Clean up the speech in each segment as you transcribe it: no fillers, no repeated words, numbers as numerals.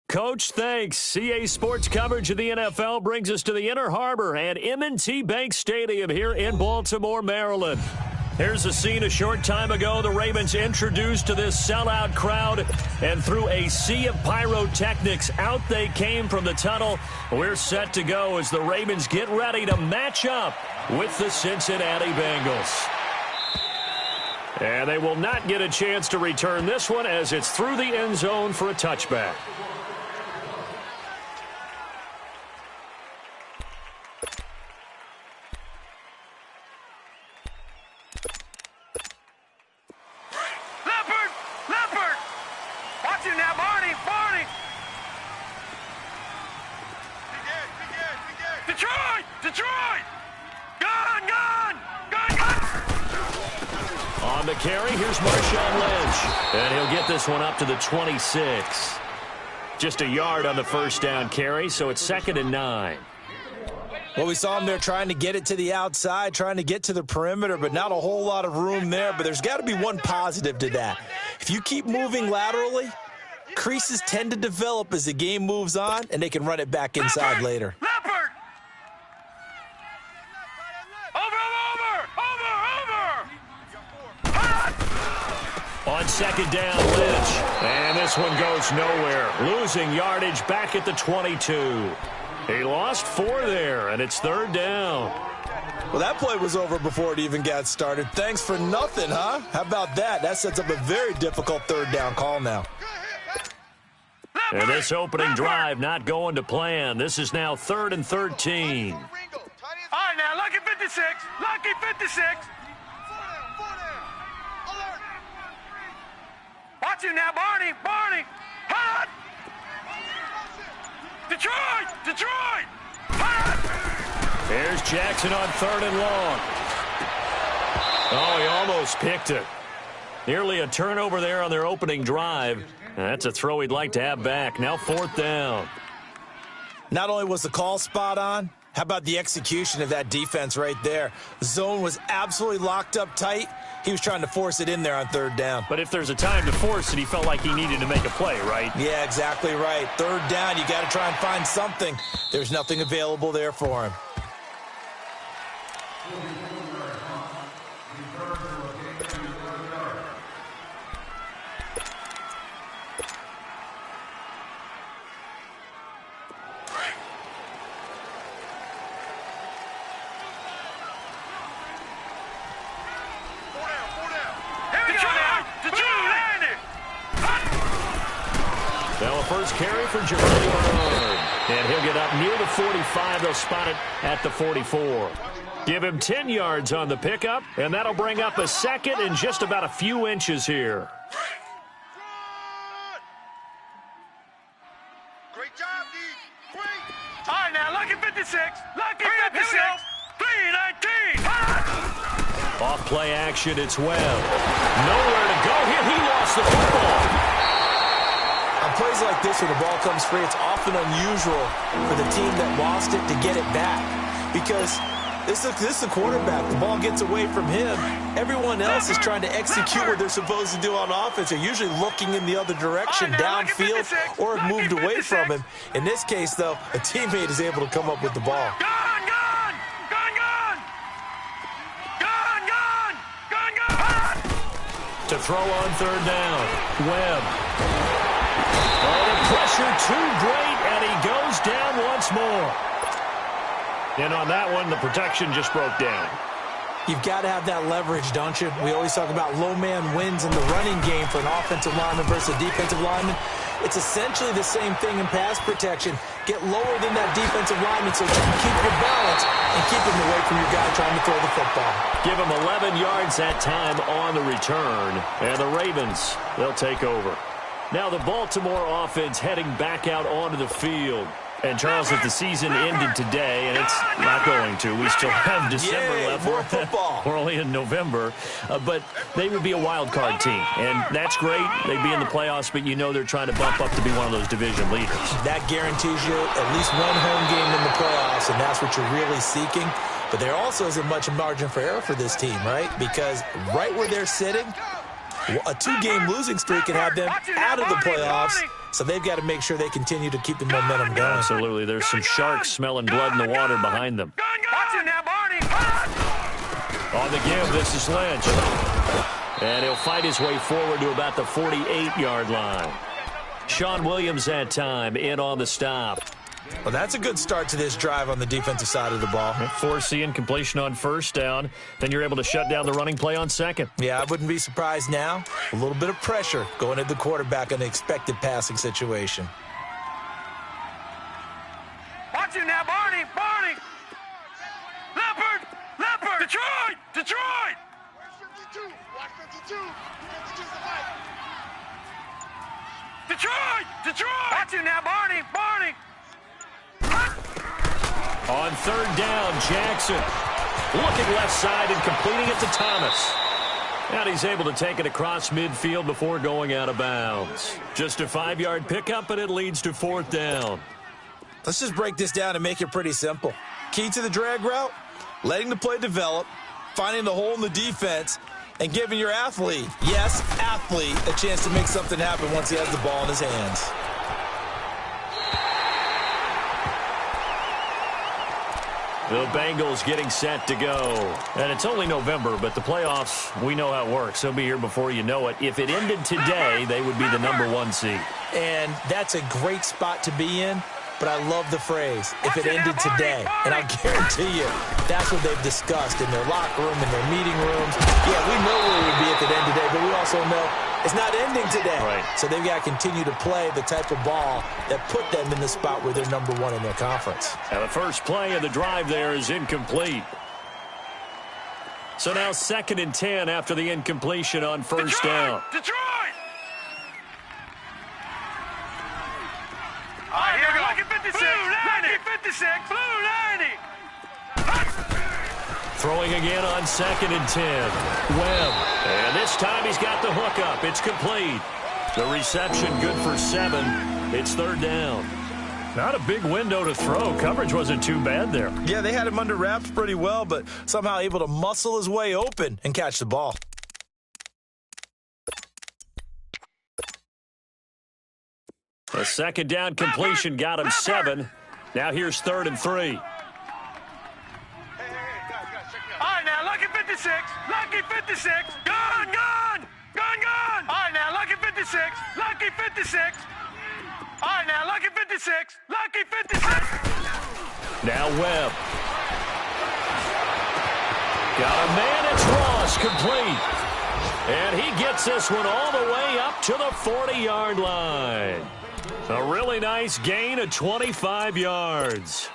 Coach, thanks. CA Sports coverage of the NFL brings us to the Inner Harbor and M&T Bank Stadium here in Baltimore, Maryland. Here's a scene a short time ago. The Ravens introduced to this sellout crowd, and through a sea of pyrotechnics, out they came from the tunnel. We're set to go as the Ravens get ready to match up with the Cincinnati Bengals. And they will not get a chance to return this one as it's through the end zone for a touchback. On the carry, here's Marshawn Lynch. And he'll get this one up to the 26. Just a yard on the first down carry, so it's 2nd and 9. Well, we saw him there trying to get it to the outside, trying to get to the perimeter, but not a whole lot of room there. But there's got to be one positive to that. If you keep moving laterally, creases tend to develop as the game moves on, and they can run it back inside later. On 2nd down, Lynch. And this one goes nowhere. Losing yardage back at the 22. He lost 4 there, and it's 3rd down. Well, that play was over before it even got started. Thanks for nothing, huh? How about that? That sets up a very difficult 3rd down call now. And this opening drive not going to plan. This is now 3rd and 13. All right, now, lucky 56. Lucky 56. Watch him now, Barney. Barney. Hot. Detroit. Hot. There's Jackson on 3rd and long. Oh, he almost picked it. Nearly a turnover there on their opening drive. That's a throw he'd like to have back. Now 4th down. Not only was the call spot on, how about the execution of that defense right there? The zone was absolutely locked up tight. He was trying to force it in there on 3rd down. But if there's a time to force it, he felt like he needed to make a play, right? Yeah, exactly right. 3rd down, you got to try and find something. There's nothing available there for him. First carry for Jermaine Bernard. And he'll get up near the 45. They'll spot it at the 44. Give him 10 yards on the pickup, and that'll bring up a 2nd and just about a few inches here. Great job, D. Great. All right, now, lucky 56. Lucky 56. 319. Off play action, it's Webb. Nowhere to go here. He lost the football. On plays like this where the ball comes free, it's often unusual for the team that lost it to get it back because this is the quarterback. The ball gets away from him. Everyone else is trying to execute what they're supposed to do on offense. They're usually looking in the other direction, downfield, or have moved away from him. In this case, though, a teammate is able to come up with the ball. To throw on 3rd down, Webb. Oh, the pressure too great, and he goes down once more. And on that one, the protection just broke down. You've got to have that leverage, don't you? We always talk about low man wins in the running game for an offensive lineman versus a defensive lineman. It's essentially the same thing in pass protection. Get lower than that defensive lineman so you can keep your balance and keep him away from your guy trying to throw the football. Give him 11 yards that time on the return. And the Ravens, they'll take over. Now the Baltimore offense heading back out onto the field. And, Charles, if the season ended today, and it's not going to, we still have December left. More football. We're only in November. But they would be a wild card team. And that's great. They'd be in the playoffs, but you know they're trying to bump up to be one of those division leaders. That guarantees you at least one home game in the playoffs, and that's what you're really seeking. But there also isn't much margin for error for this team, right? Because right where they're sitting, A 2-game losing streak can have them out of the playoffs, so they've got to make sure they continue to keep the momentum going. Absolutely. There's some sharks smelling blood in the water behind them. Watch it now, Barney. On the give, this is Lynch. And he'll fight his way forward to about the 48-yard line. Sean Williams that time in on the stop. Well, that's a good start to this drive on the defensive side of the ball. Force the incompletion on first down. Then you're able to shut down the running play on second. Yeah, I wouldn't be surprised now. A little bit of pressure going at the quarterback in an expected passing situation. Watch it now, Barney. Barney. Leopard. Leopard. Detroit. Detroit. Where's 52? Watch 52. 52's the fight. Detroit. Detroit. Watch it now, Barney. Barney. On third down, Jackson looking left side and completing it to Thomas. And he's able to take it across midfield before going out of bounds. Just a 5-yard pickup, and it leads to fourth down. Let's just break this down and make it pretty simple. Key to the drag route, letting the play develop, finding the hole in the defense, and giving your athlete, yes, athlete, a chance to make something happen once he has the ball in his hands. The Bengals getting set to go. And it's only November, but the playoffs, we know how it works. They'll be here before you know it. If it ended today, they would be the #1 seed. And that's a great spot to be in, but I love the phrase, if it ended today. And I'll guarantee you, that's what they've discussed in their locker room, in their meeting rooms. Yeah, we know where it would be if it ended today, but we also know it's not ending today. Right. So they've got to continue to play the type of ball that put them in the spot where they're #1 in their conference. Now the first play of the drive there is incomplete. So now 2nd and 10 after the incompletion on first down. Detroit. All right, here we go. Lucky 56. Lucky 56. Blue 90. Throwing again on 2nd and 10. Webb. And this time he's got the hook up. It's complete. The reception good for 7. It's third down. Not a big window to throw. Coverage wasn't too bad there. Yeah, they had him under wraps pretty well, but somehow able to muscle his way open and catch the ball. A second down completion got him 7. Now here's 3rd and 3. All right, now, Lucky 56. Lucky 56. Gun, gun. Gun, gun. All right, now, Lucky 56. Lucky 56. All right, now, Lucky 56. Lucky 56. Now Webb. Got a man. It's Ross. Complete. And he gets this one all the way up to the 40-yard line. A really nice gain of 25 yards.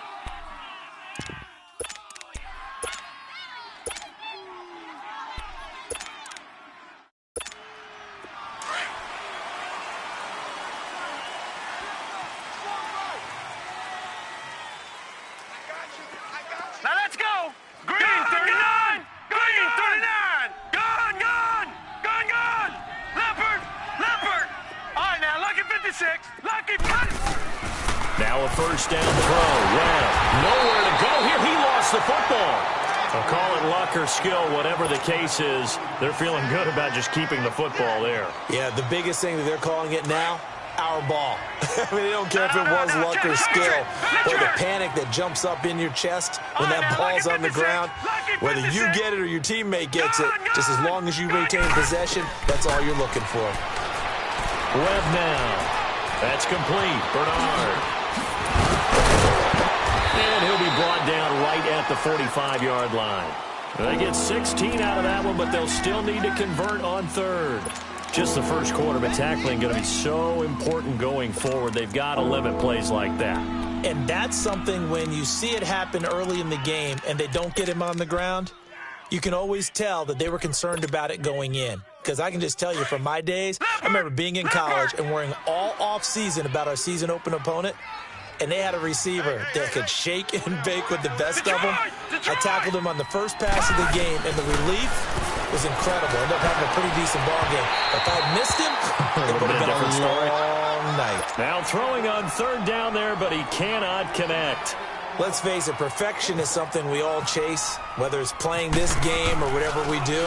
Now let's go. Green 39. Green 39. Gun, gun. Gun, gun. Leopard. Leopard. All right, now, Lucky 56. Lucky 56. Now a first down throw. Well, nowhere to go here. He lost the football. I'll call it luck or skill, whatever the case is. They're feeling good about just keeping the football there. Yeah, the biggest thing that they're calling it now, our ball. I mean, they don't care if it was luck or skill or the panic that jumps up in your chest when that ball's on the ground. Whether you get it or your teammate gets it, just as long as you retain possession, that's all you're looking for. Webb now. That's complete. Bernard. And he'll be brought down right at the 45-yard line. They get 16 out of that one, but they'll still need to convert on 3rd. Just the first quarter, but tackling going to be so important going forward. They've got to limit plays like that. And that's something when you see it happen early in the game and they don't get him on the ground, you can always tell that they were concerned about it going in. Because I can just tell you from my days, I remember being in college and worrying all off-season about our season open opponent, and they had a receiver that could shake and bake with the best of them. I tackled him on the first pass of the game, and the relief was incredible. Ended up having a pretty decent ball game. If I'd missed him, it would have been a long night. Now throwing on 3rd down there, but he cannot connect. Let's face it, perfection is something we all chase, whether it's playing this game or whatever we do.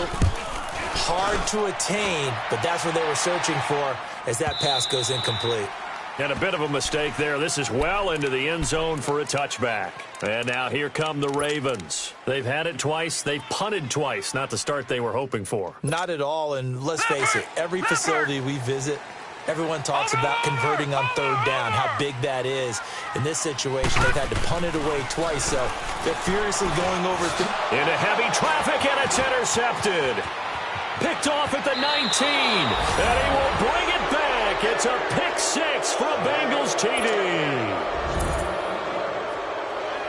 hard to attain, but that's what they were searching for as that pass goes incomplete. And a bit of a mistake there. This is well into the end zone for a touchback. And now here come the Ravens. They've had it twice. They've punted twice. Not the start they were hoping for. Not at all, and let's face it, every facility we visit, everyone talks about converting on third down, how big that is. In this situation, they've had to punt it away twice, so they're furiously going over into heavy traffic, and it's intercepted. Picked off at the 19, and he will bring it back. It's a pick six for a Bengals TD.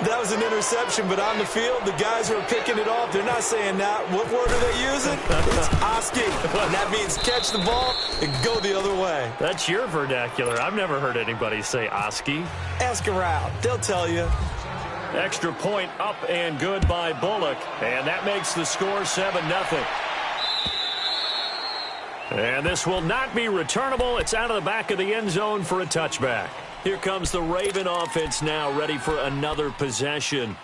That was an interception, but on the field, the guys who are picking it off, they're not saying that. What word are they using? It's Oski, and that means catch the ball and go the other way. That's your vernacular. I've never heard anybody say Oski. Ask around. They'll tell you. Extra point up and good by Bullock, and that makes the score 7-0. And this will not be returnable. It's out of the back of the end zone for a touchback. Here comes the Raven offense now, ready for another possession.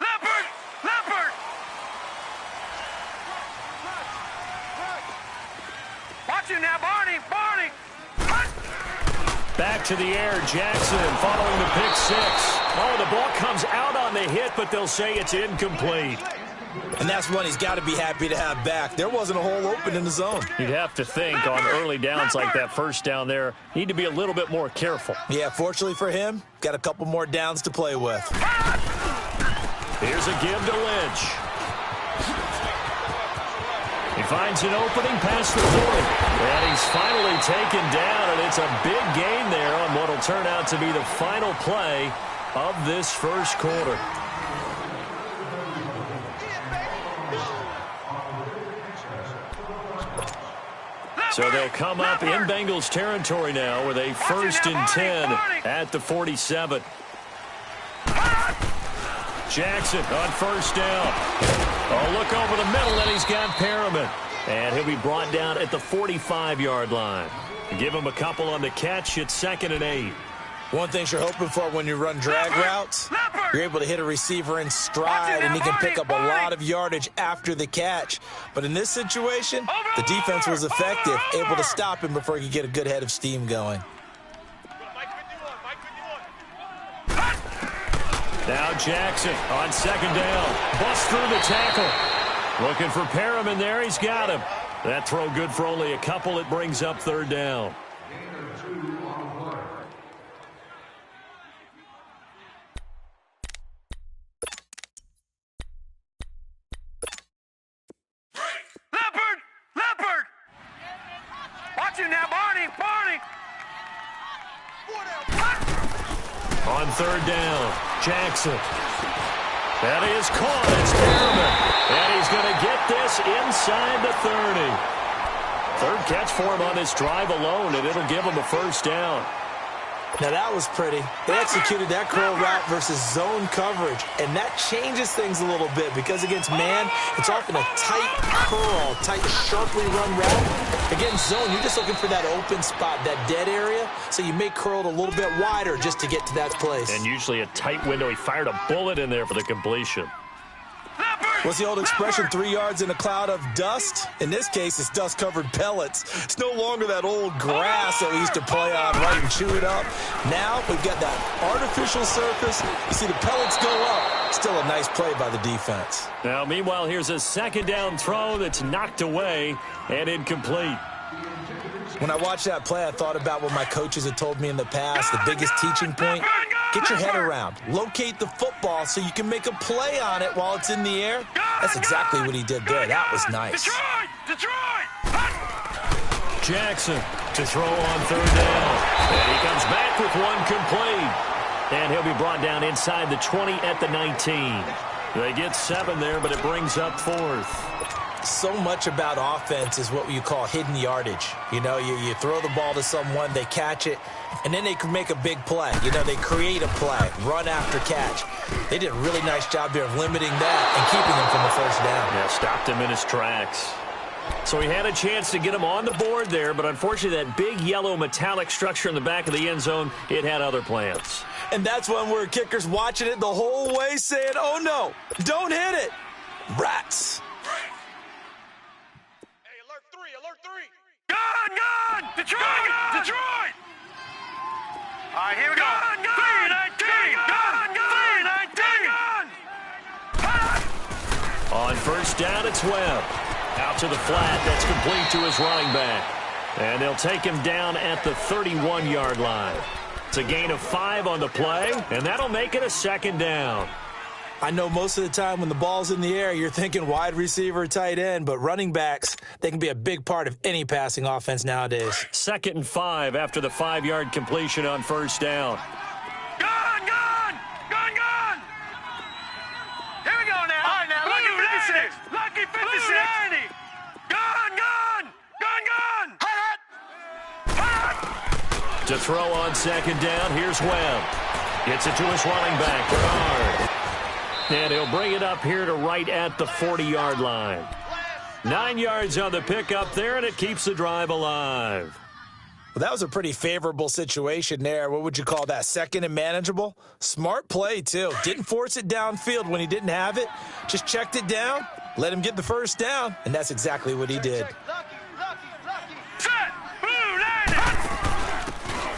Leopard! Watch it now, Barney! Back to the air, Jackson following the pick six. Oh, the ball comes out on the hit, but they'll say it's incomplete. And that's one he's got to be happy to have back. There wasn't a hole open in the zone. You'd have to think on early downs like that first down there, need to be a little bit more careful. Yeah, fortunately for him, got a couple more downs to play with. Here's a give to Lynch. He finds an opening past the 40. And he's finally taken down, and it's a big gain there on what will turn out to be the final play of this first quarter. So they'll come up in Bengals territory now with a 1st and 10 at the 47. Jackson on first down. Oh, look over the middle, and he's got Perriman. And he'll be brought down at the 45-yard line. Give him a couple on the catch. It's 2nd and 8. One thing you're hoping for when you run drag routes, you're able to hit a receiver in stride, and he can pick up a lot of yardage after the catch. But in this situation, the defense was effective, able to stop him before he could get a good head of steam going. Now Jackson on 2nd down. Busts through the tackle. Looking for Perriman there. He's got him. That throw good for only a couple. It brings up 3rd down. Leopard! Watch it now, Barney! On 3rd down, Jackson. That is caught. It's Perriman. And he's going to get this inside the 30. 3rd catch for him on this drive alone, and it'll give him a 1st down. Now that was pretty. They executed that curl route versus zone coverage, and that changes things a little bit because against man, it's often a tight curl, tight, sharply run route. Against zone, you're just looking for that open spot, that dead area, so you may curl it a little bit wider just to get to that place. And usually a tight window. He fired a bullet in there for the completion. What's the old expression, 3 yards in a cloud of dust? In this case, it's dust-covered pellets. It's no longer that old grass that we used to play on, right, and chew it up. Now we've got that artificial surface. You see the pellets go up. Still a nice play by the defense. Now, meanwhile, here's a 2nd down throw that's knocked away and incomplete. When I watched that play, I thought about what my coaches had told me in the past. The biggest teaching point, get your head around. Locate the football so you can make a play on it while it's in the air. That's exactly what he did there. That was nice. Detroit! Jackson to throw on 3rd down. And he comes back with one complete. And he'll be brought down inside the 20 at the 19. They get 7 there, but it brings up 4th. So much about offense is what you call hidden yardage. You know, you throw the ball to someone, they catch it, and then they can make a big play. You know, they create a play, run after catch. They did a really nice job there of limiting that and keeping him from the 1st down. Yeah, stopped him in his tracks. So he had a chance to get him on the board there, but unfortunately that big yellow metallic structure in the back of the end zone, it had other plans. And that's when we're kickers watching it the whole way saying, oh no, don't hit it. Rats. Hey, alert 3, alert 3. Gun! Detroit! Detroit! All right, here we go. Gun! 3-19! On first down, it's Webb. Out to the flat. That's complete to his running back. And they'll take him down at the 31-yard line. It's a gain of 5 on the play, and that'll make it a second down. I know most of the time when the ball's in the air, you're thinking wide receiver, tight end, but running backs, they can be a big part of any passing offense nowadays. 2nd and 5 after the 5-yard completion on first down. Gun! Here we go now. All right, now, lucky 56. Lucky 56. Gun! To throw on second down, here's Webb. Gets it to his running back, Bernard. And he'll bring it up here to right at the 40-yard line. 9 yards on the pickup there, and it keeps the drive alive. Well, that was a pretty favorable situation there. What would you call that? Second and manageable? Smart play, too. Didn't force it downfield when he didn't have it. Just checked it down, let him get the first down, and that's exactly what he did. Set! Blue 90!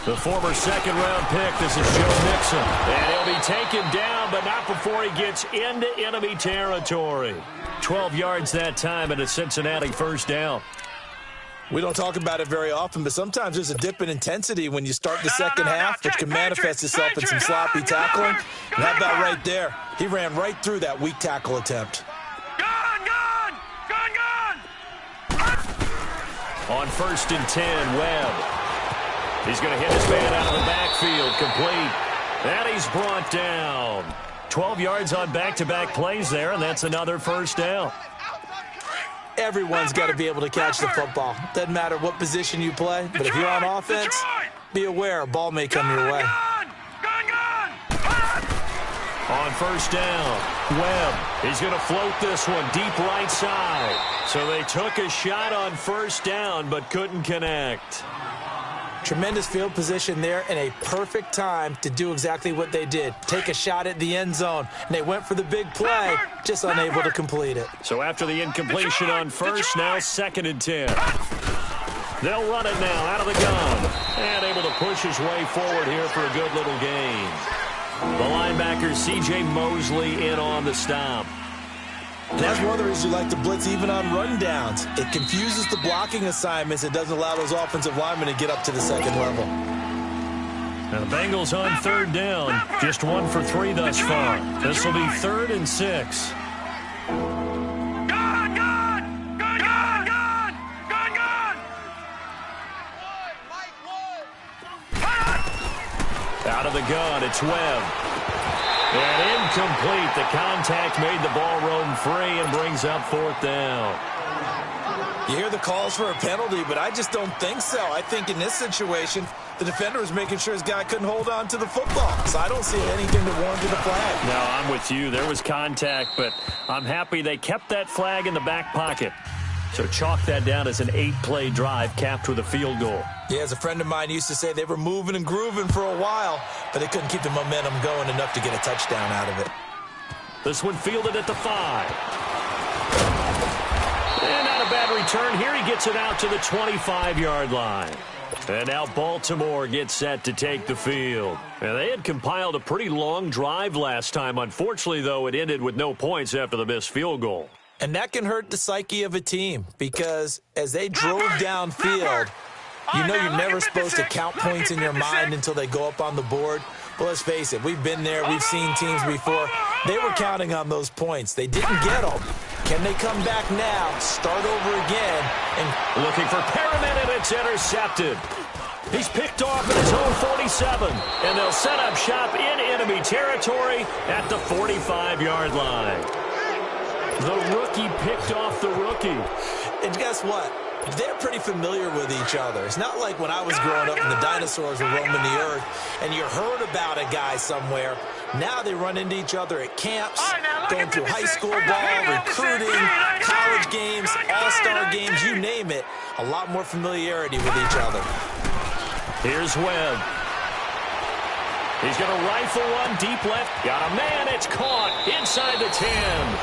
The former second-round pick, this is Joe Mixon. And he'll be taken down, but not before he gets into enemy territory. 12 yards that time, and a Cincinnati first down. We don't talk about it very often, but sometimes there's a dip in intensity when you start the second half, which can manifest itself in some sloppy tackling. And how about right there? He ran right through that weak tackle attempt. Gun! On first and 10, Webb. He's going to hit his man out of the backfield, complete. And he's brought down. 12 yards on back-to-back plays there, and that's another first down. Everyone's got to be able to catch the football. Doesn't matter what position you play, but if you're on offense, be aware a ball may come your way. Gun! On first down, Webb. He's going to float this one deep right side. So they took a shot on first down, but couldn't connect. Tremendous field position there and a perfect time to do exactly what they did. Take a shot at the end zone, and they went for the big play, just unable to complete it. So after the incompletion on first, now 2nd and 10. They'll run it now out of the gun. And able to push his way forward here for a good little gain. The linebacker, C.J. Mosley, in on the stop. That's one of the reasons you like to blitz even on rundowns. It confuses the blocking assignments. It doesn't allow those offensive linemen to get up to the second level. Now the Bengals on 3rd down. Just 1 for 3 thus far. This will be 3rd and 6. Gun! Out of the gun, it's Webb. And incomplete. The contact made the ball roam free and brings up 4th down. You hear the calls for a penalty, but I just don't think so. I think in this situation, the defender was making sure his guy couldn't hold on to the football. So I don't see anything that warranted a flag. No, I'm with you. There was contact, but I'm happy they kept that flag in the back pocket. So chalk that down as an 8-play drive capped with a field goal. Yeah, as a friend of mine used to say, they were moving and grooving for a while, but they couldn't keep the momentum going enough to get a touchdown out of it. This one fielded at the 5. And not a bad return here. He gets it out to the 25-yard line. And now Baltimore gets set to take the field. And they had compiled a pretty long drive last time. Unfortunately, though, it ended with no points after the missed field goal. And that can hurt the psyche of a team because as they drove downfield, you know you're never supposed to count points in your mind until they go up on the board. Well, let's face it, we've been there, we've seen teams before. They were counting on those points. They didn't get them. Can they come back now, start over again? And looking for Perriman, and it's intercepted. He's picked off at his own 47, and they'll set up shop in enemy territory at the 45-yard line. The rookie picked off the rookie. And guess what? They're pretty familiar with each other. It's not like when I was growing up and the dinosaurs were roaming the earth and you heard about a guy somewhere. Now they run into each other at camps, going through high school ball, recruiting, college games, all-star games, a lot more familiarity with each other. Here's Webb. He's going to rifle one deep left. Got a man. It's caught inside the 10.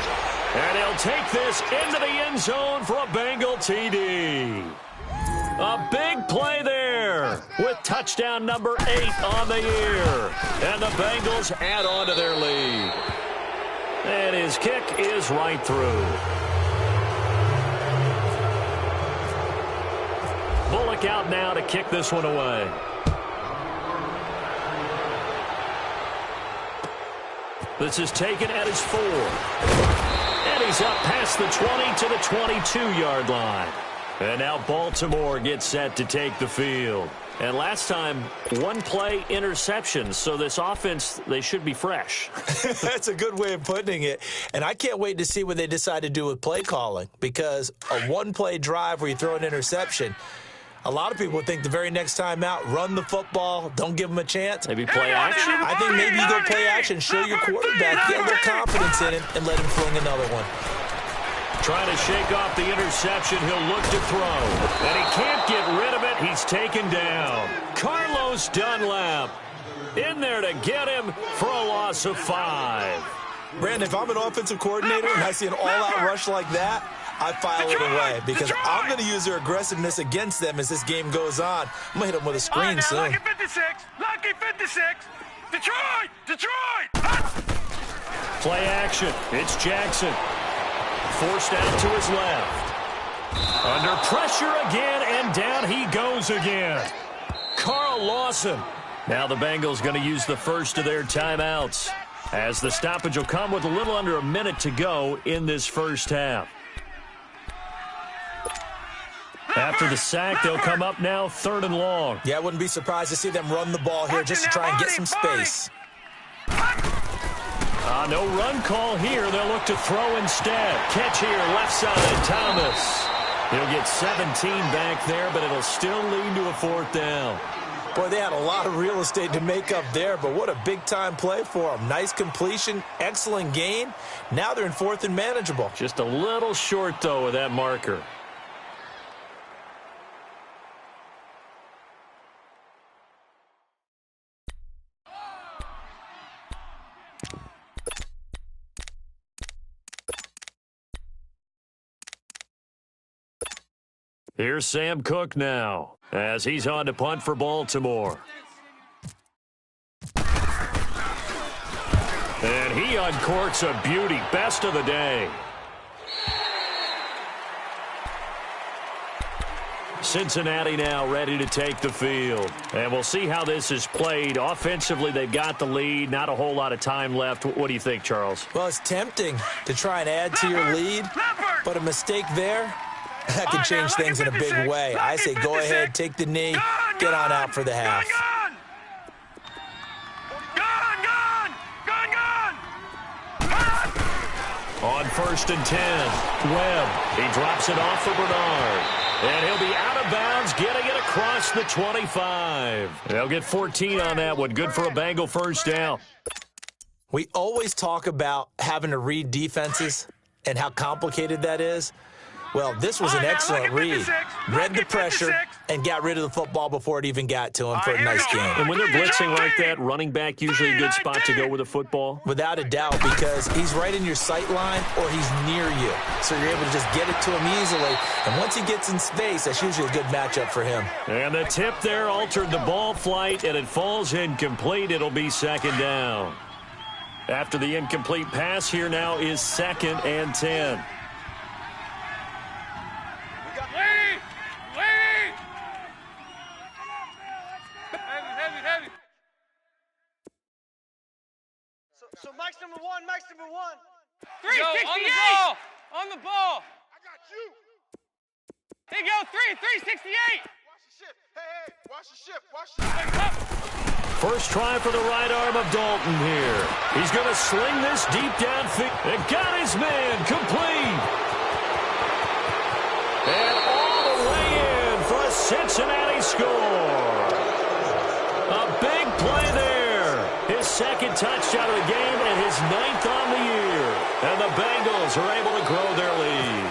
And he'll take this into the end zone for a Bengal TD. A big play there with touchdown number 8 on the year. And the Bengals add on to their lead. And his kick is right through. Bullock out now to kick this one away. This is taken at his 4. And he's up past the 20 to the 22-yard line. And now Baltimore gets set to take the field. And last time, one play interception. So this offense, they should be fresh. That's a good way of putting it. And I can't wait to see what they decide to do with play calling. Because a one-play drive where you throw an interception, a lot of people would think the very next time out, run the football, don't give them a chance. Maybe play action? I think maybe you go play action, show your quarterback, get a little confidence in him, and let him fling another one. Trying to shake off the interception. He'll look to throw. And he can't get rid of it. He's taken down. Carlos Dunlap in there to get him for a loss of 5. Brandon, if I'm an offensive coordinator and I see an all-out rush like that, I file it away because I'm going to use their aggressiveness against them as this game goes on. I'm going to hit them with a screen soon. Lucky 56. Lucky 56. Detroit. Detroit. Play action. It's Jackson. Forced out to his left. Under pressure again, and down he goes again. Carl Lawson. Now the Bengals going to use the first of their timeouts, as the stoppage will come with a little under a minute to go in this first half. After the sack, they'll come up now 3rd and long. Yeah, I wouldn't be surprised to see them run the ball here just to try and get some space. No run call here. They'll look to throw instead. Catch here, left side, Thomas. He'll get 17 back there, but it'll still lead to a 4th down. Boy, they had a lot of real estate to make up there, but what a big-time play for them. Nice completion, excellent gain. Now they're in 4th and manageable. Just a little short, though, with that marker. Here's Sam Cook now, as he's on to punt for Baltimore. And he uncorks a beauty. Best of the day. Cincinnati now ready to take the field. And we'll see how this is played. Offensively, they've got the lead. Not a whole lot of time left. What do you think, Charles? Well, it's tempting to try and add to your lead, but a mistake there, that could change things in a big way. I say go ahead, take the knee, get on out for the half. On 1st and 10, Webb. He drops it off for Bernard. And he'll be out of bounds, getting it across the 25. They'll get 14 on that one. Good for a Bengal 1st down. We always talk about having to read defenses and how complicated that is. Well, this was an excellent read. Read the pressure and got rid of the football before it even got to him for a nice game. And when they're blitzing like that, running back usually a good spot to go with the football? Without a doubt, because he's right in your sight line or he's near you. So you're able to just get it to him easily. And once he gets in space, that's usually a good matchup for him. And the tip there altered the ball flight, and it falls incomplete. It'll be 2nd down. After the incomplete pass, here now is 2nd and 10. So Mike's number one. 368! On the ball! I got you. Here you go, 368! Watch the shift. First try for the right arm of Dalton here. He's going to sling this deep downfield. And got his man complete. And all the way in for a Cincinnati score. A big play there. His 2nd touchdown of the game and his 9th on the year. And the Bengals are able to grow their lead.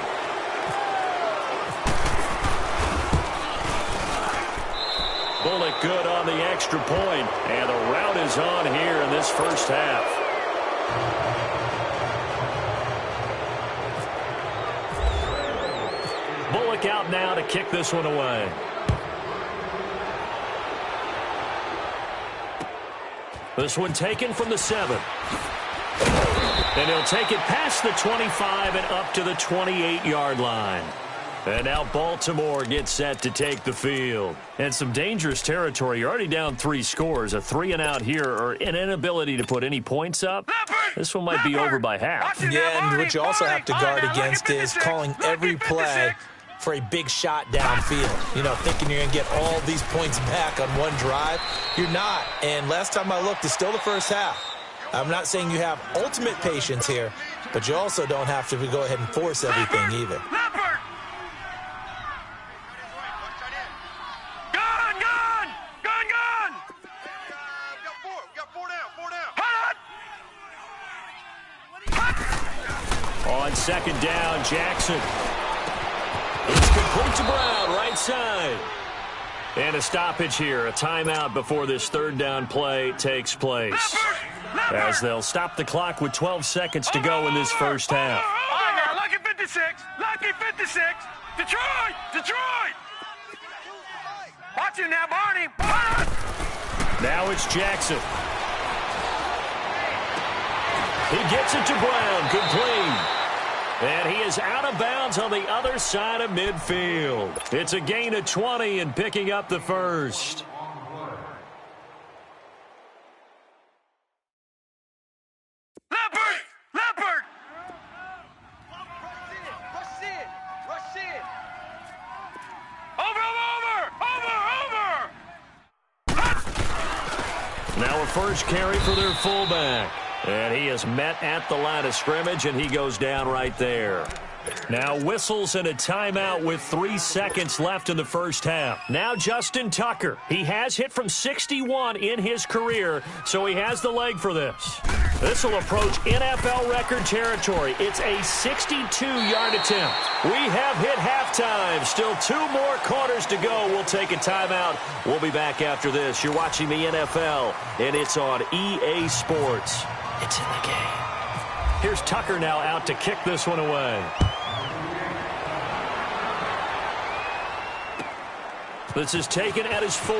good on the extra point, and the rout is on here in this first half. Bullock out now to kick this one away. This one taken from the 7. And he'll take it past the 25 and up to the 28-yard line. And now Baltimore gets set to take the field. And some dangerous territory. You're already down 3 scores. A 3-and-out here, or an inability to put any points up. This one might be over by half. Yeah, and what you also have to guard against is calling every play for a big shot downfield. You know, thinking you're going to get all these points back on one drive. You're not. And last time I looked, it's still the first half. I'm not saying you have ultimate patience here, but you also don't have to go ahead and force everything either. On second down, Jackson. It's complete to Brown, right side. And a stoppage here, a timeout before this third down play takes place. As they'll stop the clock with 12 seconds to go in this first half. All right, now, lucky 56. Lucky 56. Detroit! Detroit! Watch him now, Barney. Now it's Jackson. He gets it to Brown. Complete. And he is out of bounds on the other side of midfield. It's a gain of 20 and picking up the first. Leopard! Leopard! Rush it. Over! Now a first carry for their fullback. And he is met at the line of scrimmage, and he goes down right there. Now whistles and a timeout with 3 seconds left in the first half. Now Justin Tucker. He has hit from 61 in his career, so he has the leg for this. This will approach NFL record territory. It's a 62-yard attempt. We have hit halftime. Still 2 more quarters to go. We'll take a timeout. We'll be back after this. You're watching the NFL, and it's on EA Sports. It's in the game. Here's Tucker now out to kick this one away. This is taken at his 4.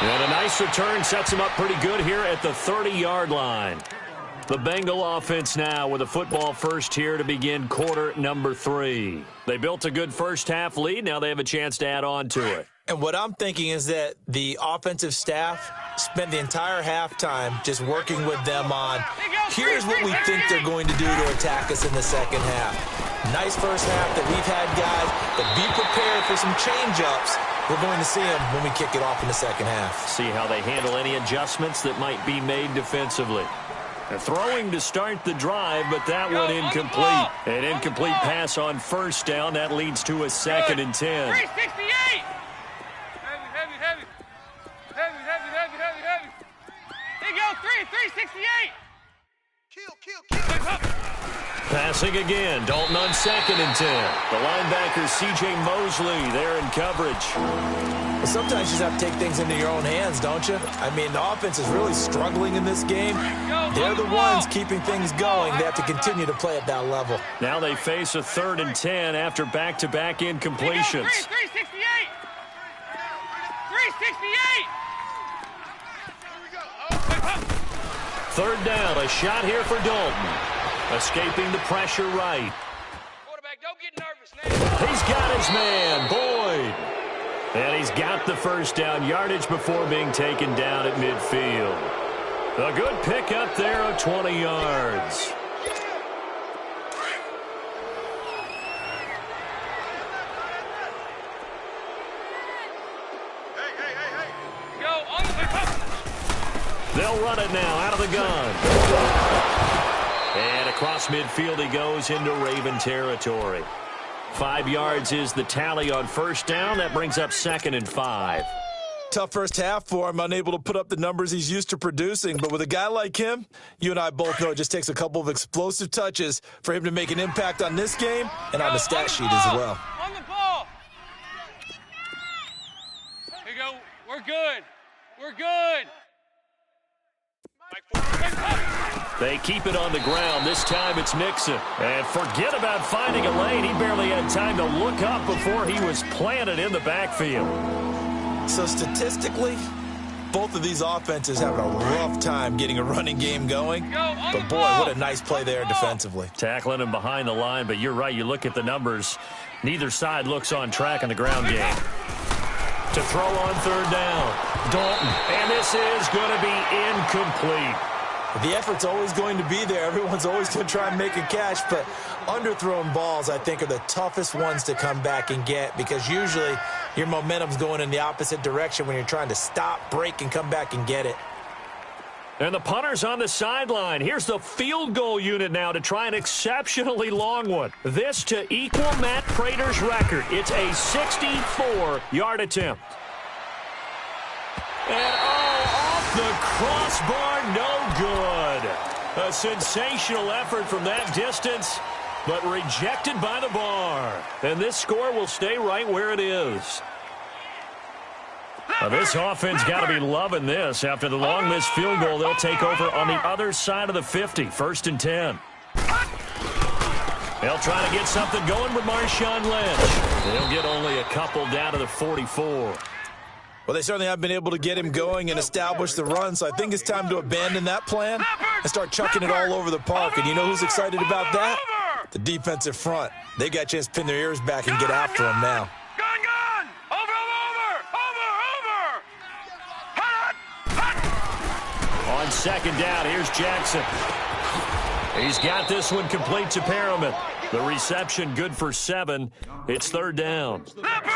And a nice return sets him up pretty good here at the 30-yard line. The Bengal offense now with a football first here to begin quarter number 3. They built a good first half lead. Now they have a chance to add on to it. And what I'm thinking is that the offensive staff spent the entire halftime just working with them on, here's what we think they're going to do to attack us in the second half. Nice first half that we've had, guys, but be prepared for some change-ups. We're going to see them when we kick it off in the second half. See how they handle any adjustments that might be made defensively. They're throwing to start the drive, but that one incomplete. An incomplete pass on first down. That leads to a 2nd and 10. 368. Heavy. There you go, 368. Kill. Passing again. Dalton on 2nd and 10. The linebacker, C.J. Mosley, there in coverage. Well, sometimes you just have to take things into your own hands, don't you? I mean, the offense is really struggling in this game. They're the ones keeping things going. They have to continue to play at that level. Now they face a 3rd and 10 after back-to-back incompletions. 368. 368. 3rd down, a shot here for Dalton. Escaping the pressure right. Quarterback, don't get nervous now. He's got his man, Boyd. And he's got the first down yardage before being taken down at midfield. A good pickup there of 20 yards. Go on the They'll run it now out of the gun. And across midfield he goes into Raven territory. 5 yards is the tally on first down. That brings up 2nd and 5. Tough first half for him, unable to put up the numbers he's used to producing. But with a guy like him, you and I both know it just takes a couple of explosive touches for him to make an impact on this game and on the stat sheet as well. On the ball. We're good. We're good. They keep it on the ground. This time it's Mixon. And forget about finding a lane. He barely had time to look up before he was planted in the backfield. So statistically, both of these offenses have a rough time getting a running game going. But, boy, what a nice play there defensively. Tackling him behind the line, but you're right. You look at the numbers. Neither side looks on track in the ground game. To throw on third down, Dalton. And this is going to be incomplete. The effort's always going to be there. Everyone's always going to try and make a catch, but underthrown balls, I think, are the toughest ones to come back and get because usually your momentum's going in the opposite direction when you're trying to stop, break, and come back and get it. And the punter's on the sideline. Here's the field goal unit now to try an exceptionally long one. This to equal Matt Prater's record. It's a 64-yard attempt. And off the crossbar, no good. A sensational effort from that distance, but rejected by the bar. And this score will stay right where it is. Now, this offense got to be loving this. After the long missed field goal, they'll take over on the other side of the 50, 1st and 10. They'll try to get something going with Marshawn Lynch. They'll get only a couple down to the 44. Well, they certainly have been able to get him going and establish the run, so I think it's time to abandon that plan and start chucking it all over the park. And you know who's excited about that? The defensive front. They got a chance to pin their ears back and get after him now. On second down, here's Jackson. He's got this one complete to Perriman. The reception good for 7. It's third down.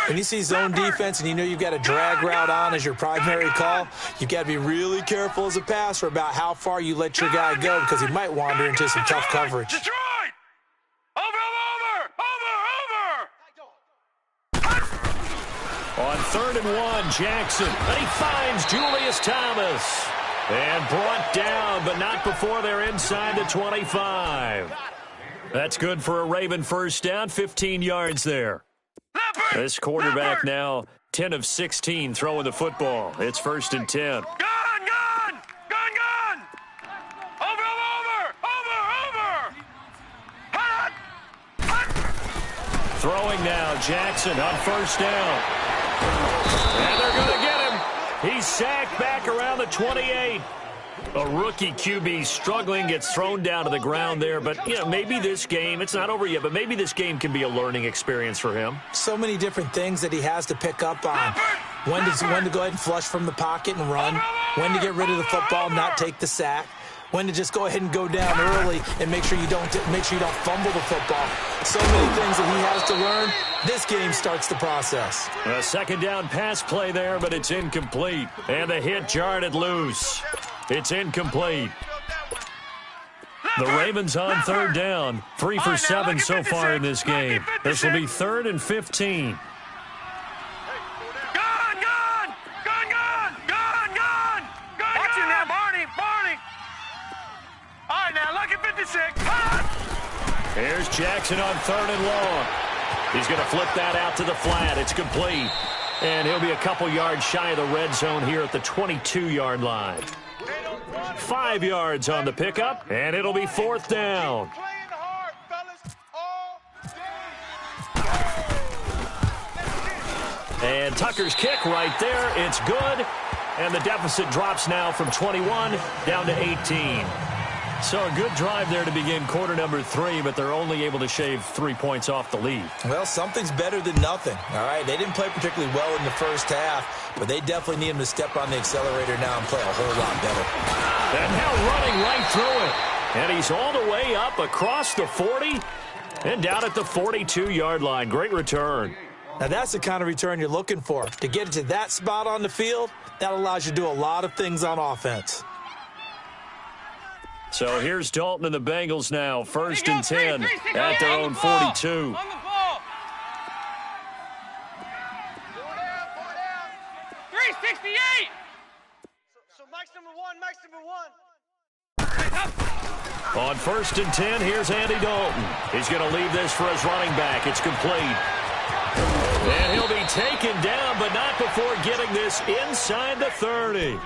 When you see zone defense and you know you've got a drag route on as your primary call, you've got to be really careful as a passer about how far you let your guy go because he might wander into some tough coverage. Detroit! On 3rd and 1, Jackson. And he finds Julius Thomas. And brought down, but not before they're inside the 25. That's good for a Raven first down, 15 yards there. This quarterback now 10 of 16 throwing the football. It's 1st and 10. Gun! Throwing now, Jackson on 1st down. And they're going to get him. He's sacked back around the 28. A rookie QB struggling, gets thrown down to the ground there. But, you know, maybe this game, it's not over yet, but maybe this game can be a learning experience for him. So many different things that he has to pick up on. When to go ahead and flush from the pocket and run. When to get rid of the football, not take the sack. When to just go ahead and go down early and make sure you don't fumble the football. So many things that he has to learn. This game starts the process. A second down pass play there, but it's incomplete. And the hit jarred it loose. It's incomplete. The Ravens on 3rd down. 3 for 7 so far in this game. This will be 3rd and 15. Watch him now, Barney. All right, now, lucky 56. Here's Jackson on 3rd and long. He's going to flip that out to the flat. It's complete. And he'll be a couple yards shy of the red zone here at the 22-yard line. 5 yards on the pickup, and it'll be 4th down. And Tucker's kick right there. It's good. And the deficit drops now from 21 down to 18. So a good drive there to begin quarter number 3, but they're only able to shave 3 points off the lead. Well, something's better than nothing, all right? They didn't play particularly well in the first half, but they definitely need him to step on the accelerator now and play a whole lot better. And now running right through it. And he's all the way up across the 40 and down at the 42-yard line. Great return. Now, that's the kind of return you're looking for. To get to that spot on the field, that allows you to do a lot of things on offense. So here's Dalton and the Bengals now. 1st and 10 at their own 42. On the ball. 368. So Mike's number one. On 1st and 10, here's Andy Dalton. He's going to leave this for his running back. It's complete. And he'll be taken down, but not before getting this inside the 30.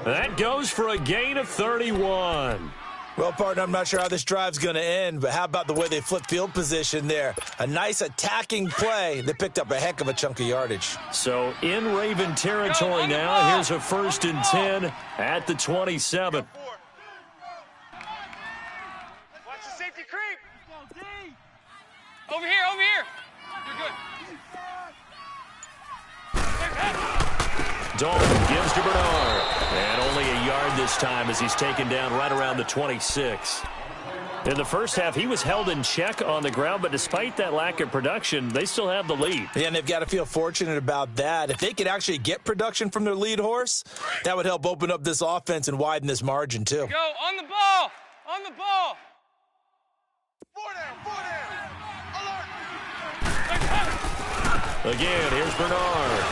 That goes for a gain of 31. Well, partner, I'm not sure how this drive's going to end, but how about the way they flip field position there? A nice attacking play. They picked up a heck of a chunk of yardage. So in Raven territory now. Here's a 1st and 10 at the 27. Watch the safety creep. Over here, over here. You're good. Dalton gives to Bernard. And only a yard this time as he's taken down right around the 26. In the first half, he was held in check on the ground, but despite that lack of production, they still have the lead. Yeah, and they've got to feel fortunate about that. If they could actually get production from their lead horse, that would help open up this offense and widen this margin, too. Go, on the ball. On the ball. 4 down, 4 down. Alert. Again, here's Bernard.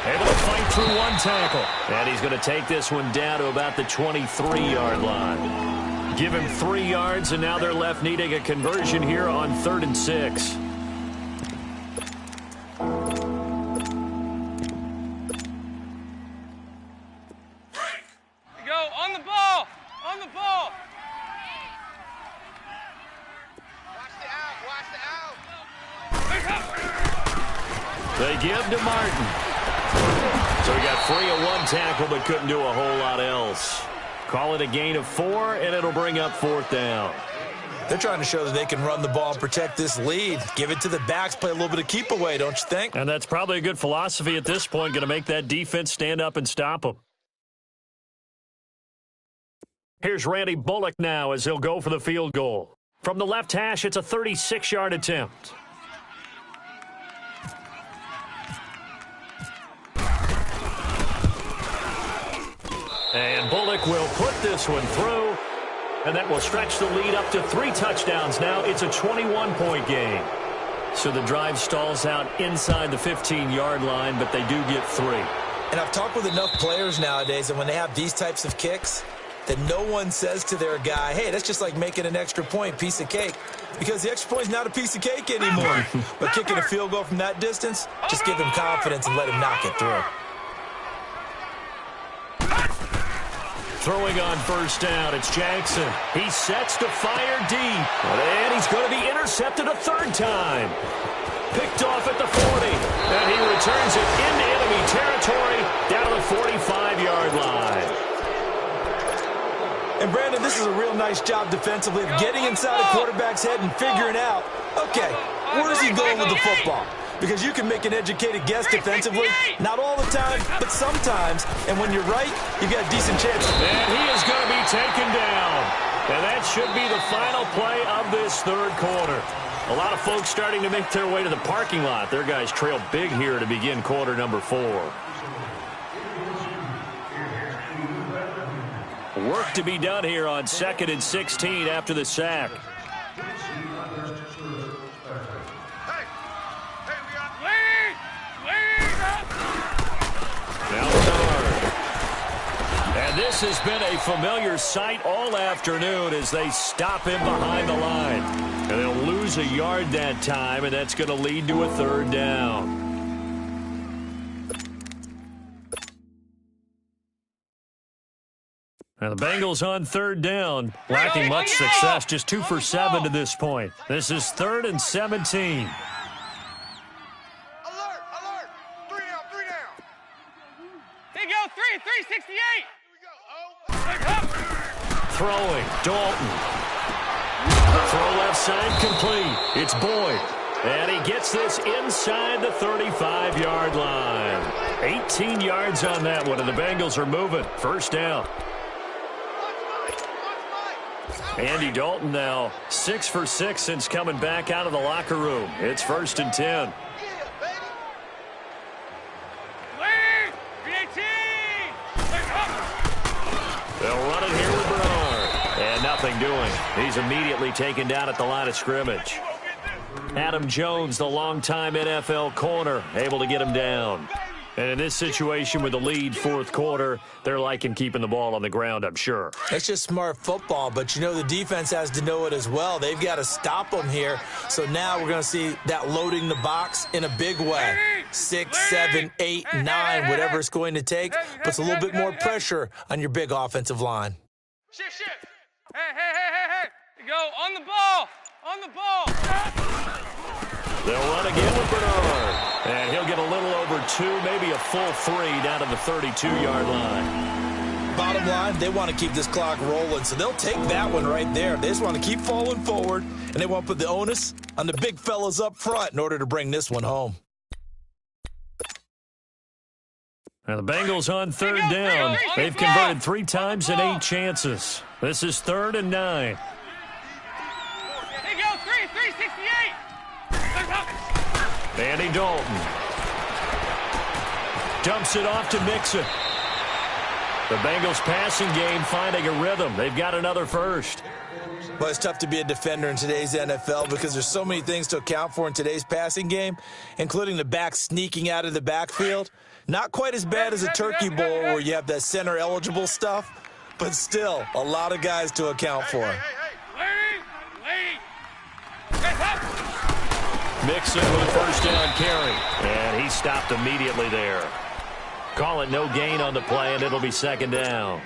Able to fight through one tackle. And he's going to take this one down to about the 23-yard line. Give him 3 yards, and now they're left needing a conversion here on 3rd and 6. Go, on the ball. On the ball. Watch the out, watch the out. They give to Martin. So he got free of one tackle but couldn't do a whole lot else. Call it a gain of 4, and it'll bring up 4th down. They're trying to show that they can run the ball and protect this lead. Give it to the backs, play a little bit of keep away, don't you think? And that's probably a good philosophy at this point, going to make that defense stand up and stop them. Here's Randy Bullock now as he'll go for the field goal. From the left hash, it's a 36-yard attempt. And Bullock will put this one through, and that will stretch the lead up to 3 touchdowns now. It's a 21-point game. So the drive stalls out inside the 15-yard line, but they do get 3. And I've talked with enough players nowadays, and when they have these types of kicks, that no one says to their guy, hey, that's just like making an extra point, piece of cake. Because the extra point is not a piece of cake anymore. But kicking a field goal from that distance, just give him confidence and let him knock it through. Throwing on 1st down, it's Jackson. He sets to fire deep. And he's going to be intercepted a 3rd time. Picked off at the 40. And he returns it into enemy territory down to the 45-yard line. And, Brandon, this is a real nice job defensively of getting inside a quarterback's head and figuring out, okay, where's he going with the football? Because you can make an educated guess defensively, not all the time, but sometimes. And when you're right, you've got a decent chance. And he is going to be taken down. And that should be the final play of this 3rd quarter. A lot of folks starting to make their way to the parking lot. Their guys trail big here to begin quarter number 4. Work to be done here on 2nd and 16 after the sack. And this has been a familiar sight all afternoon as they stop him behind the line. And they'll lose a yard that time, and that's going to lead to a 3rd down. And the Bengals on 3rd down, lacking much success, just 2 for 7 to this point. This is 3rd and 17. Alert, alert. 3 down, 3 down. They go 368. Here we go. Oh. Throwing, Dalton. Throw left side complete. It's Boyd. And he gets this inside the 35-yard line. 18 yards on that one, and the Bengals are moving. 1st down. Andy Dalton now 6 for 6 since coming back out of the locker room. It's 1st and 10. They'll run it here with Bernard. And nothing doing. He's immediately taken down at the line of scrimmage. Adam Jones, the longtime NFL corner, able to get him down. And in this situation with the lead fourth quarter, they're liking keeping the ball on the ground, I'm sure. That's just smart football, but you know the defense has to know it as well. They've got to stop them here. So now we're going to see that loading the box in a big way. 6, 7, 8, 9, whatever it's going to take, puts a little bit more pressure on your big offensive line. Shift. Hey. You go on the ball. On the ball. They'll run again with Bernard. And he'll get a little over 2, maybe a full 3 down to the 32-yard line. Bottom line, they want to keep this clock rolling, so they'll take that one right there. They just want to keep falling forward, and they want to put the onus on the big fellas up front in order to bring this one home. Now the Bengals on third down. They've converted 3 times in 8 chances. This is 3rd and 9. Hey, go, 368. Andy Dalton dumps it off to Mixon. The Bengals passing game finding a rhythm. They've got another first. Well, it's tough to be a defender in today's NFL because there's so many things to account for in today's passing game, including the back sneaking out of the backfield. Not quite as bad as a turkey bowl where you have that center-eligible stuff, but still a lot of guys to account for. Mixon with a first down carry, and he stopped immediately there. Call it no gain on the play, and it'll be 2nd down.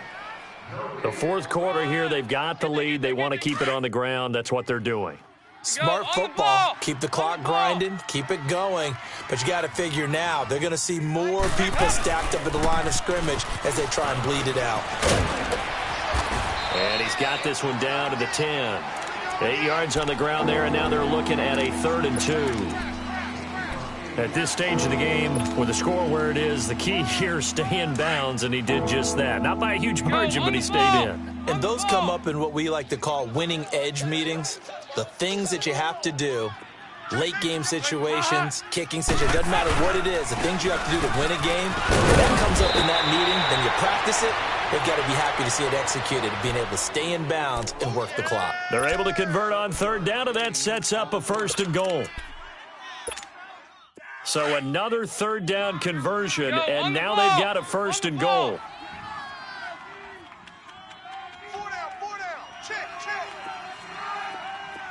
The fourth quarter here, they've got the lead. They want to keep it on the ground. That's what they're doing. Smart football. Keep the clock grinding. Keep it going. But you got to figure now, they're going to see more people stacked up at the line of scrimmage as they try and bleed it out. And he's got this one down to the 10. 8 yards on the ground there, and now they're looking at a 3rd and 2. At this stage of the game, with the score where it is, the key here, stay in bounds, and he did just that. Not by a huge margin, but he stayed in. And those come up in what we like to call winning edge meetings. The things that you have to do, late game situations, kicking situations, doesn't matter what it is, the things you have to do to win a game, when that comes up in that meeting, then you practice it. They've got to be happy to see it executed, being able to stay in bounds and work the clock. They're able to convert on 3rd down, and that sets up a 1st and goal. So another 3rd down conversion, and now they've got a 1st and goal. 4 down. Check.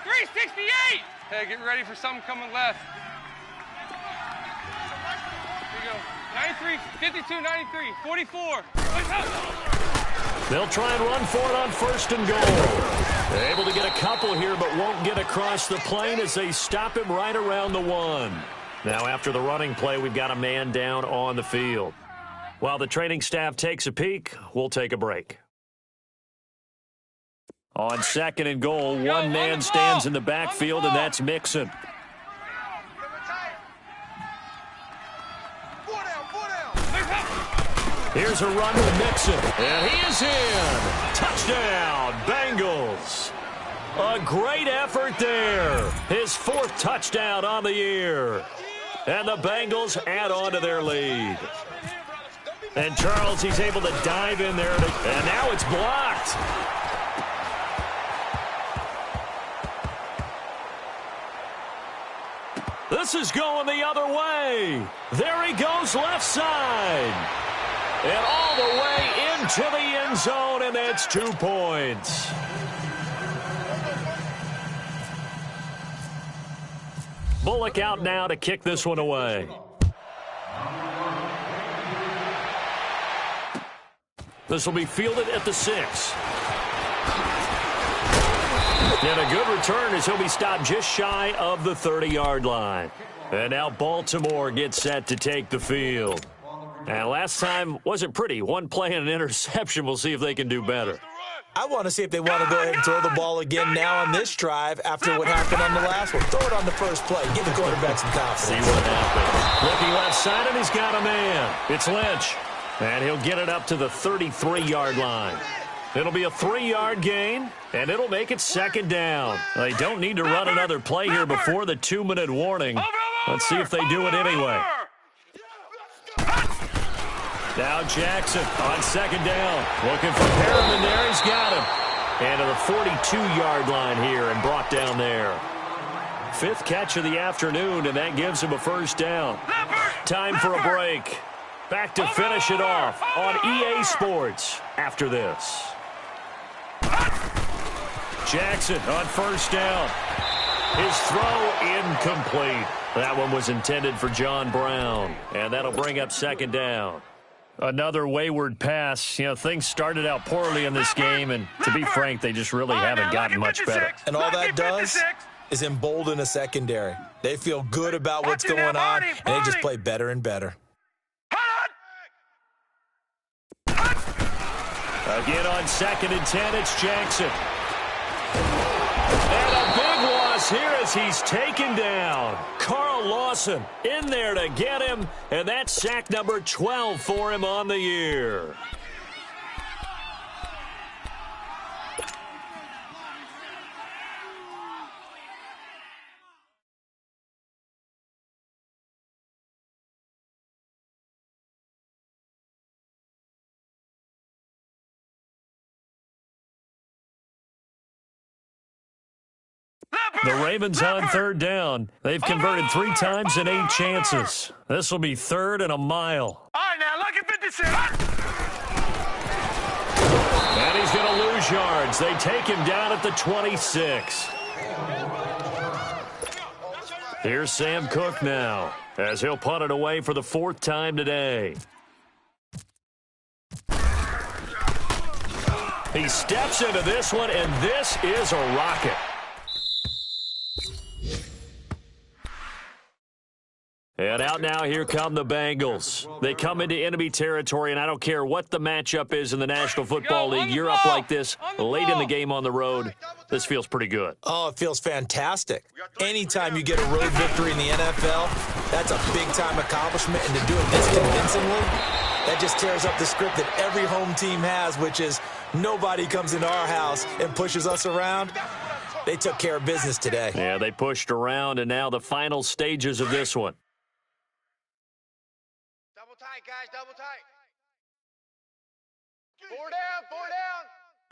368. Hey, get ready for something coming left. Here you go. 93, 52, 93, 44. They'll try and run for it on 1st and goal. They're able to get a couple here, but won't get across the plane as they stop him right around the 1. Now, after the running play, we've got a man down on the field. While the training staff takes a peek, we'll take a break. On 2nd and goal, one man stands in the backfield, and that's Mixon. 4 down. Here's a run with Mixon, and he is in. Touchdown, Bengals. A great effort there. His 4th touchdown on the year. And the Bengals add on to their lead. And Charles, he's able to dive in there, and now it's blocked. This is going the other way. There he goes left side. And all the way into the end zone, and that's 2 points. Bullock out now to kick this one away. This will be fielded at the 6. And a good return as he'll be stopped just shy of the 30-yard line. And now Baltimore gets set to take the field. And last time wasn't pretty. One play and an interception. We'll see if they can do better. I want to see if they want to go ahead and throw the ball again now on this drive after what happened on the last one. Throw it on the first play. Give the quarterback some confidence. See what happens. Looking left side, and he's got a man. It's Lynch. And he'll get it up to the 33-yard line. It'll be a 3-yard gain, and it'll make it 2nd down. They don't need to run another play here before the 2-minute warning. Let's see if they do it anyway. Now Jackson on 2nd down. Looking for Perriman there. He's got him. And to the 42-yard line here and brought down there. 5th catch of the afternoon, and that gives him a 1st down. Time for a break. Back to finish it off on EA Sports after this. Jackson on first down. His throw incomplete. That one was intended for John Brown, and that'll bring up second down. Another wayward pass. You know, things started out poorly in this game, and to be frank, they just really haven't gotten much better. And all that does is embolden a secondary. They feel good about what's going on, and they just play better and better. Again on 2nd and 10, it's Jackson. And a big loss here as he's taken down. Carl Lawson in there to get him, and that's sack number 12 for him on the year. The Ravens on 3rd down. They've converted 3 times in 8 chances. This will be 3rd and a mile. All right, now, lucky 56. And he's going to lose yards. They take him down at the 26. Here's Sam Cook now, as he'll punt it away for the 4th time today. He steps into this one, and this is a rocket. And out now, here come the Bengals. They come into enemy territory, and I don't care what the matchup is in the National Football League. You're up like this late in the game on the road. This feels pretty good. Oh, it feels fantastic. Anytime you get a road victory in the NFL, that's a big-time accomplishment. And to do it this convincingly, that just tears up the script that every home team has, which is nobody comes into our house and pushes us around. They took care of business today. Yeah, they pushed around, and now the final stages of this one. Guys, double tight. 4 down, 4 down.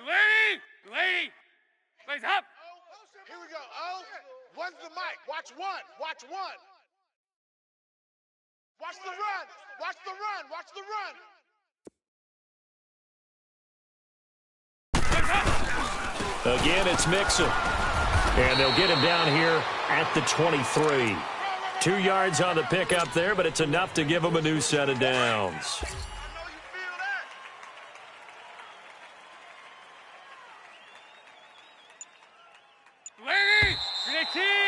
Lady, plays up. Here we go. Oh, one's the mic. Watch one. Watch one. Watch the run. Watch the run. Watch the run. Again, it's Mixon. And they'll get him down here at the 23. 2 yards on the pickup there, but it's enough to give him a new set of downs. Lady, 18.